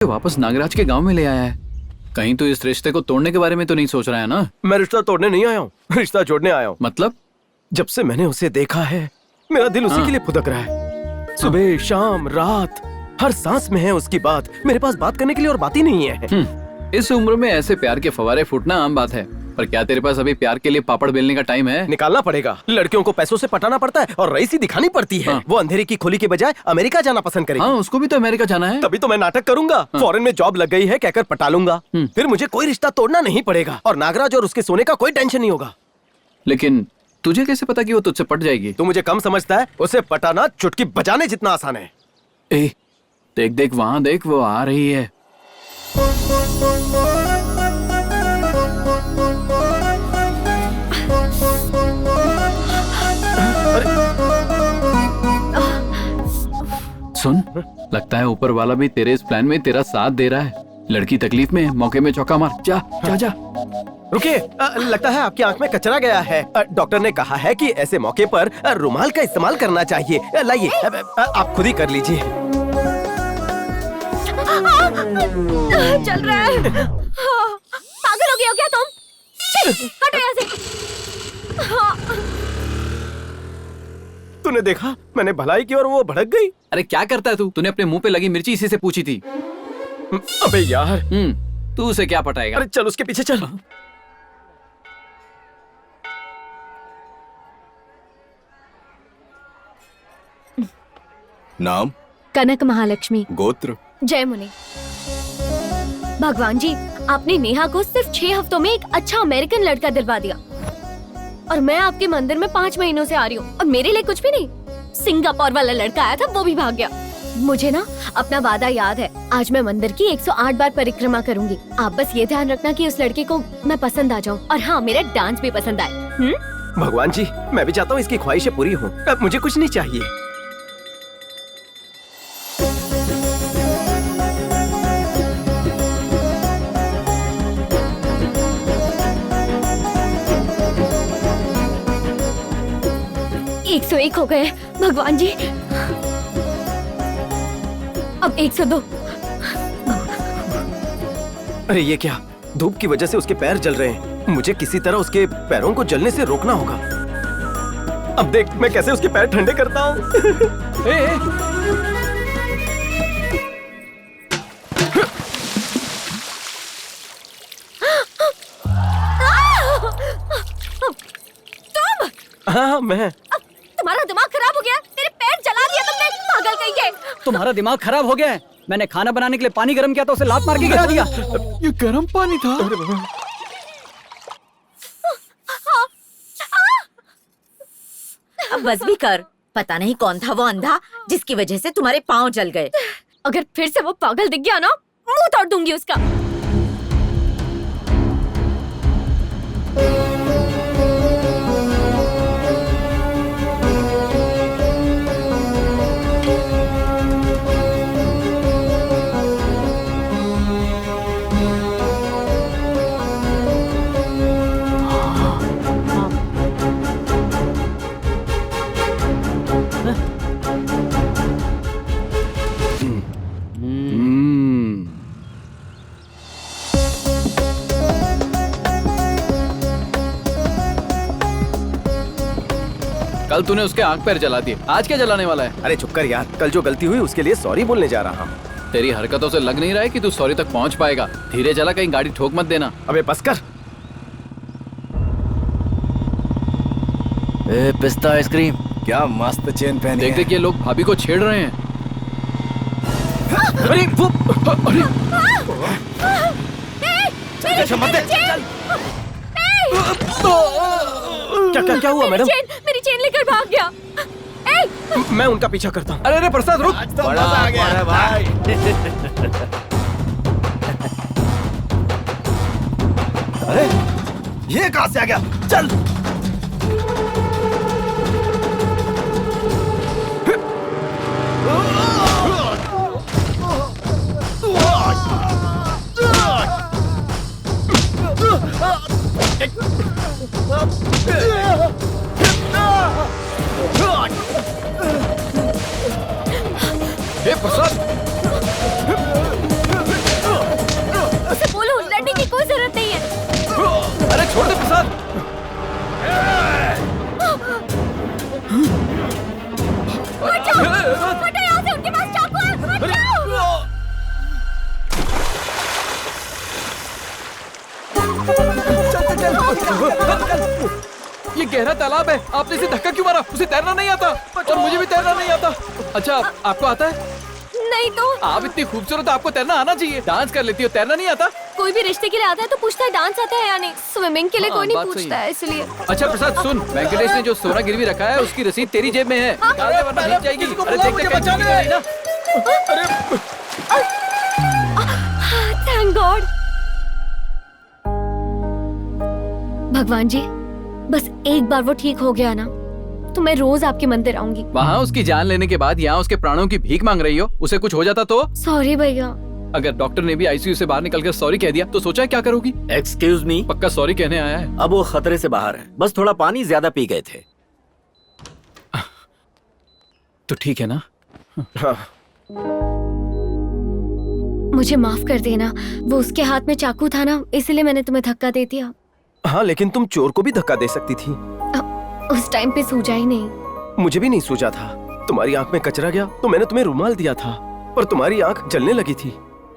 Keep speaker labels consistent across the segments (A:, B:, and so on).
A: वापस नागराज के गांव में ले आया है। कहीं तो इस रिश्ते को तोड़ने के बारे में तो नहीं सोच रहा है ना?
B: मैं रिश्ता तोड़ने नहीं आया हूँ, रिश्ता जोड़ने आया हूँ।
A: मतलब?
B: जब से मैंने उसे देखा है मेरा दिल उसी के लिए फुदक रहा है। सुबह शाम रात हर सांस में है उसकी बात। मेरे पास बात करने के लिए और बात ही नहीं है।
A: इस उम्र में ऐसे प्यार के फवारे फूटना आम बात है, पर क्या तेरे पास अभी प्यार के लिए पापड़ बेलने का टाइम है?
B: निकालना पड़ेगा। लड़कियों को पैसों से पटाना पड़ता है और रईसी दिखानी पड़ती है। वो अंधेरे की खोली के बजाय अमेरिका जाना पसंद करेगी।
A: हाँ, उसको भी तो अमेरिका जाना है।
B: तभी तो मैं नाटक करूंगा। फॉरेन में जॉब लग गई है कहकर पटा लूंगा। फिर मुझे कोई रिश्ता तोड़ना नहीं पड़ेगा और नागराज और उसके सोने का कोई टेंशन नहीं होगा।
A: लेकिन तुझे कैसे पता कि वो तुझसे पट जाएगी?
B: तू मुझे कम समझता है? उसे पटाना चुटकी बजाने जितना आसान है।
A: ए, देख देख वहाँ देख, वो आ रही है। सुन, लगता है ऊपर वाला भी तेरे इस प्लान में तेरा साथ दे रहा है। लड़की तकलीफ में, मौके में चौका मार। जा जा जा।
B: रुकिए, लगता है आपकी आंख में कचरा गया है। डॉक्टर ने कहा है कि ऐसे मौके पर रुमाल का इस्तेमाल करना चाहिए। लाइए, आप खुद ही कर लीजिए।
C: चल रहा है। पागल हो गए हो क्या तुम? हटो यहाँ से।
B: तूने देखा, मैंने भलाई की और वो भड़क गई।
A: अरे क्या करता है तू? तूने अपने मुंह पे लगी मिर्ची इसी से पूछी थी।
B: अबे यार,
A: तू उसे क्या पटाएगा?
B: अरे चल उसके पीछे चल।
D: नाम?
C: कनक महालक्ष्मी।
D: गोत्र?
C: जय मुनि। भगवान जी, आपने नेहा को सिर्फ 6 हफ्तों में एक अच्छा अमेरिकन लड़का दिलवा दिया और मैं आपके मंदिर में 5 महीनों से आ रही हूँ और मेरे लिए कुछ भी नहीं। सिंगापुर वाला लड़का आया था, वो भी भाग गया। मुझे ना अपना वादा याद है। आज मैं मंदिर की 108 बार परिक्रमा करूंगी। आप बस ये ध्यान रखना कि उस लड़के को मैं पसंद आ जाऊं और हाँ, मेरा डांस भी पसंद आए।
B: भगवान जी, मैं भी चाहता हूँ इसकी ख्वाहिशें पूरी हों। अब मुझे कुछ नहीं चाहिए।
C: एक 101 हो गए भगवान जी। अब 102।
B: अरे ये क्या? धूप की वजह से उसके पैर जल रहे हैं। मुझे किसी तरह उसके पैरों को जलने से रोकना होगा। अब देख मैं कैसे उसके पैर ठंडे करता हूँ। हाँ, मैं।
C: तुम्हारा दिमाग खराब हो गया? तेरे पैर जला दिया तुमने, पागल कहीं के।
E: तुम्हारा दिमाग खराब हो गया है? मैंने खाना बनाने के लिए पानी गर्म किया तो उसे लात मार के गिरा दिया।
A: ये गर्म पानी था?
F: अब बस भी कर। पता नहीं कौन था वो अंधा जिसकी वजह से तुम्हारे पाँव जल गए।
C: अगर फिर से वो पागल दिख गया ना, मुंह तोड़ दूंगी उसका।
A: कल तूने उसके आंख पैर जला दिए, आज क्या जलाने वाला है?
B: अरे चुप कर यार, कल जो गलती हुई उसके लिए सॉरी बोलने जा रहा हूँ।
A: तेरी हरकतों से लग नहीं रहा है कि तू सॉरी तक पहुंच पाएगा। धीरे चला, कहीं गाड़ी ठोक मत देना।
B: अबे बस कर।
D: पिस्ता आइसक्रीम, क्या मस्त चेन पहनी
A: देख
D: है।
A: देख, ये लोग भाभी को छेड़ रहे हैं।
B: अरे वो, अरे क्या हुआ मैडम?
C: मेरी चेन लेकर भाग गया।
B: मैं उनका पीछा करता हूँ।
A: अरे प्रसाद रुक।
D: बड़ा आ गया है भाई। अरे ये कहाँ से आ गया? चल।
A: हे प्रसाद, ये गहरा तालाब है, आपने इसे धक्का क्यों मारा? उसे तैरना नहीं आता और मुझे भी तैरना नहीं आता। अच्छा, आपको आता है?
C: नहीं तो
A: आप इतनी खूबसूरत, आपको तैरना आना चाहिए। डांस कर लेती हो, तैरना नहीं आता?
C: कोई भी रिश्ते के लिए आता है तो पूछता है डांस आता है या नहीं। स्विमिंग के लिए कोई नहीं
A: बात सही
C: पूछता है, इसलिए।
A: अच्छा प्रसाद सुन, वेंकटेश ने जो सोना गिरवी रखा है उसकी रसीद तेरी जेब में है। निकाल दे वरना भीग जाएगी। अरे देख देख बचाने नहीं ना।
C: Thank God. भगवान जी, बस एक बार वो ठीक हो गया ना तो मैं रोज आपके मंदिर आऊंगी।
A: वहाँ उसकी जान लेने के बाद यहाँ उसके प्राणों की भीख मांग रही हो। उसे कुछ हो जाता तो?
C: सॉरी भैया।
A: अगर डॉक्टर ने भी आईसीयू से बाहर निकलकर सॉरी कह दिया तो सोचा क्या करोगी?
D: एक्सक्यूज मी,
A: पक्का सॉरी कहने आया है।
D: अब वो खतरे से बाहर है, बस थोड़ा पानी ज्यादा पी गए थे।
A: तो ठीक है ना?
B: हाँ।
C: मुझे माफ कर देना, वो उसके हाथ में चाकू था ना, इसलिए मैंने तुम्हें धक्का दे दिया।
B: हाँ, लेकिन तुम चोर को भी धक्का दे सकती थी।
C: उस टाइम पे सूझा ही नहीं।
B: मुझे भी नहीं सूझा था। तुम्हारी आंख में कचरा गया तो मैंने तुम्हें रुमाल दिया था, पर तुम्हारी आंख जलने लगी थी।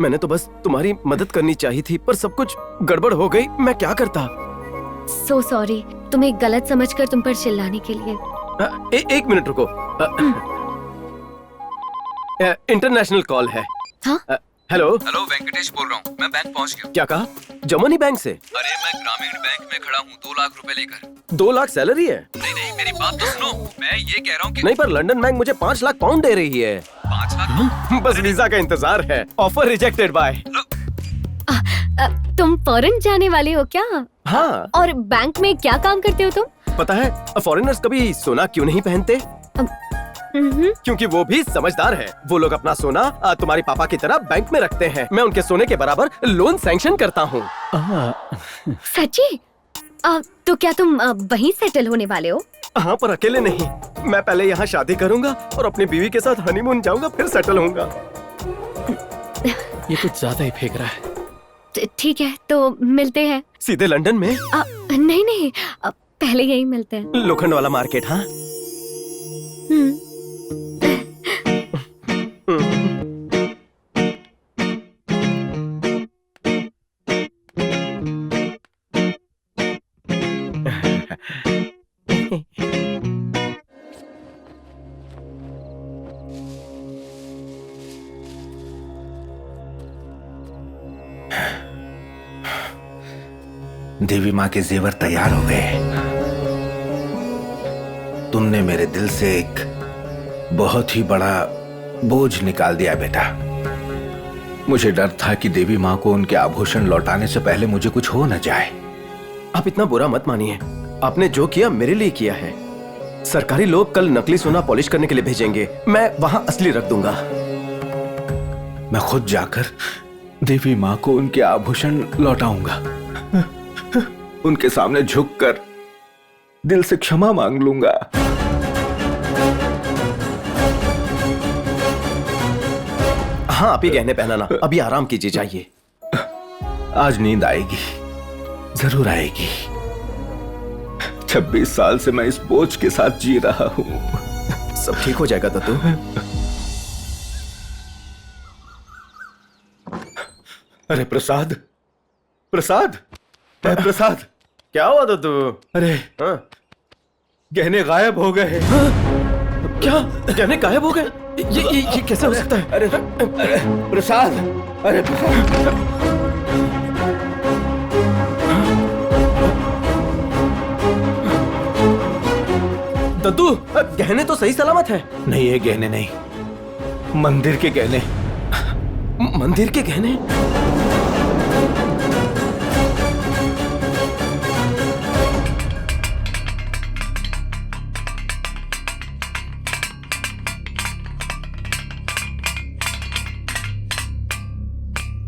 B: मैंने तो बस तुम्हारी मदद करनी चाहिए थी, पर सब कुछ गड़बड़ हो गई। मैं क्या करता?
C: सो सॉरी, तुम्हें गलत समझकर तुम पर चिल्लाने के लिए।
B: एक मिनट रुको। इंटरनेशनल कॉल है।
C: हाँ?
B: हेलो।
A: हेलो, वेंकटेश बोल रहा हूँ। मैं बैंक पहुँच गया।
B: क्या कहा? जमनी बैंक से?
A: अरे मैं ग्रामीण बैंक में खड़ा हूँ 2 लाख रुपए लेकर।
B: 2 लाख सैलरी है?
A: नहीं, मेरी बात तो सुनो। मैं ये कह रहा हूँ कि
B: नहीं, पर लंदन बैंक मुझे 5 लाख पाउंड दे रही है।
A: 5 लाख?
B: बस वीजा का इंतजार है। Offer rejected by.
C: तुम फॉरेन जाने वाले हो क्या?
B: हाँ।
C: और बैंक में क्या काम करते हो तुम?
B: पता है फॉरेनर्स कभी सोना क्यों नहीं पहनते? क्योंकि वो भी समझदार है। वो लोग अपना सोना तुम्हारे पापा की तरह बैंक में रखते हैं। मैं उनके सोने के बराबर लोन सैंक्शन करता हूँ।
C: सच्ची? तो क्या तुम वहीं सेटल होने वाले हो?
B: हाँ, पर अकेले नहीं। मैं पहले यहाँ शादी करूँगा और अपनी बीवी के साथ हनीमून जाऊँगा, फिर सेटल होऊंगा।
A: ये कुछ ज्यादा ही फेंक रहा है।
C: ठीक है, तो मिलते हैं।
B: सीधे लंदन में?
C: नहीं, पहले यही मिलते हैं।
B: लोखंड वाला मार्केट। हाँ।
G: देवी माँ के जेवर तैयार हो गए। तुमने मेरे दिल से एक बहुत ही बड़ा बोझ निकाल दिया बेटा। मुझे डर था कि देवी माँ को उनके आभूषण लौटाने से पहले मुझे कुछ हो न जाए।
B: आप इतना बुरा मत मानिए। आपने जो किया मेरे लिए किया है। सरकारी लोग कल नकली सोना पॉलिश करने के लिए भेजेंगे। मैं वहां असली रख दूंगा।
G: मैं खुद जाकर देवी माँ को उनके आभूषण लौटाऊंगा। उनके सामने झुककर दिल से क्षमा मांग लूंगा।
B: हाँ, आप ही गहने पहनाना। अभी आराम कीजिए, जाइए।
G: आज नींद आएगी, जरूर आएगी। 26 साल से मैं इस बोझ के साथ जी रहा हूं।
B: सब ठीक हो जाएगा दत्तू।
G: अरे प्रसाद, प्रसाद, प्रसाद,
B: क्या हुआ दत्तू?
G: अरे
B: हाँ?
G: गहने गायब हो गए।
B: क्या गहने गायब हो गए? ये कैसे हो सकता है?
G: अरे प्रसाद, अरे प्रसाद।
B: दद्दू, गहने तो सही सलामत है।
G: नहीं, ये गहने नहीं, मंदिर के गहने।
B: मंदिर के गहने?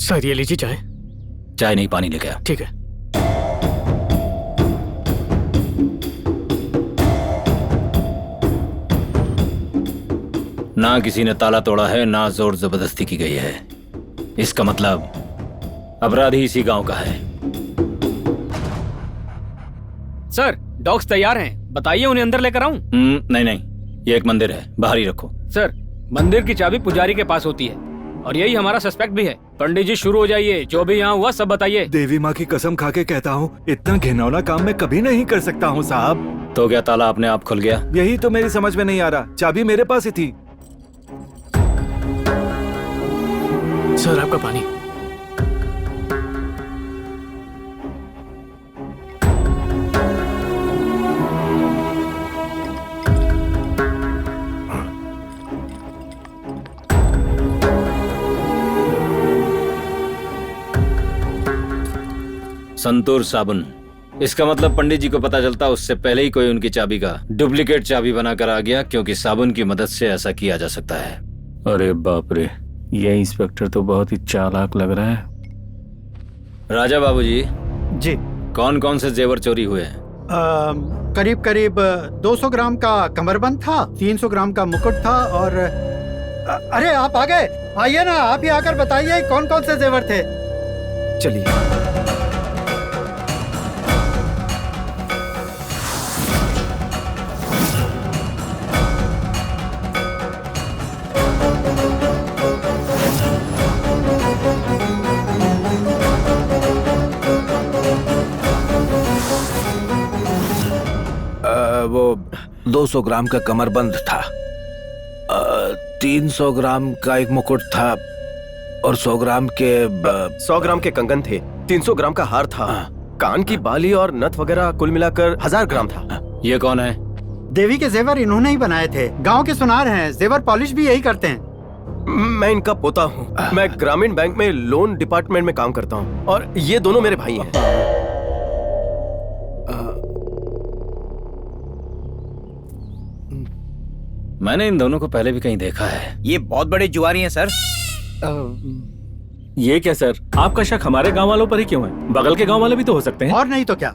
H: सर ये लीजिए चाय।
E: चाय नहीं, पानी लेके आ।
H: ठीक है।
E: ना किसी ने ताला तोड़ा है, ना जोर जबरदस्ती की गई है। इसका मतलब अपराधी इसी गांव का है।
H: सर डॉग्स तैयार हैं, बताइए उन्हें अंदर लेकर आऊं?
E: नहीं, ये एक मंदिर है, बाहर ही रखो।
H: सर मंदिर की चाबी पुजारी के पास होती है और यही हमारा सस्पेक्ट भी है। पंडित जी शुरू हो जाइए, जो भी यहाँ हुआ सब बताइए।
I: देवी माँ की कसम खा के कहता हूँ, इतना घिनौना काम मैं कभी नहीं कर सकता हूँ साहब।
E: तो क्या ताला अपने आप खुल गया?
I: यही तो मेरी समझ में नहीं आ रहा, चाबी मेरे पास ही थी।
H: सर आपका पानी।
E: संतूर साबुन। इसका मतलब पंडित जी को पता चलता उससे पहले ही कोई उनकी चाबी का डुप्लीकेट चाबी बनाकर आ गया, क्योंकि साबुन की मदद से ऐसा किया जा सकता है।
A: अरे बाप रे, ये इंस्पेक्टर तो बहुत ही चालाक लग रहा है।
E: राजा बाबूजी,
J: जी
E: कौन कौन से जेवर चोरी हुए हैं?
J: करीब करीब 200 ग्राम का कमरबंद था, 300 ग्राम का मुकुट था और अरे आप आ गए, आइए ना, आप ही आकर बताइए कौन कौन से जेवर थे।
B: चलिए।
G: वो 200 ग्राम का कमरबंद था, 300 ग्राम का एक मुकुट था और 100 ग्राम के
B: 100 ग्राम के कंगन थे, 300 ग्राम का हार था, कान की बाली और नथ वगैरह कुल मिलाकर 1000 ग्राम था।
E: ये कौन है?
J: देवी के जेवर इन्होंने ही बनाए थे, गांव के सुनार हैं, जेवर पॉलिश भी यही करते हैं।
B: मैं इनका पोता हूँ, मैं ग्रामीण बैंक में लोन डिपार्टमेंट में काम करता हूँ और ये दोनों मेरे भाई हैं।
E: मैंने इन दोनों को पहले भी कहीं देखा है।
D: ये बहुत बड़े जुआरी हैं सर।
A: ये क्या सर, आपका शक हमारे गांव वालों पर ही क्यों है? बगल के गांव वाले भी तो हो सकते हैं।
J: और नहीं तो क्या,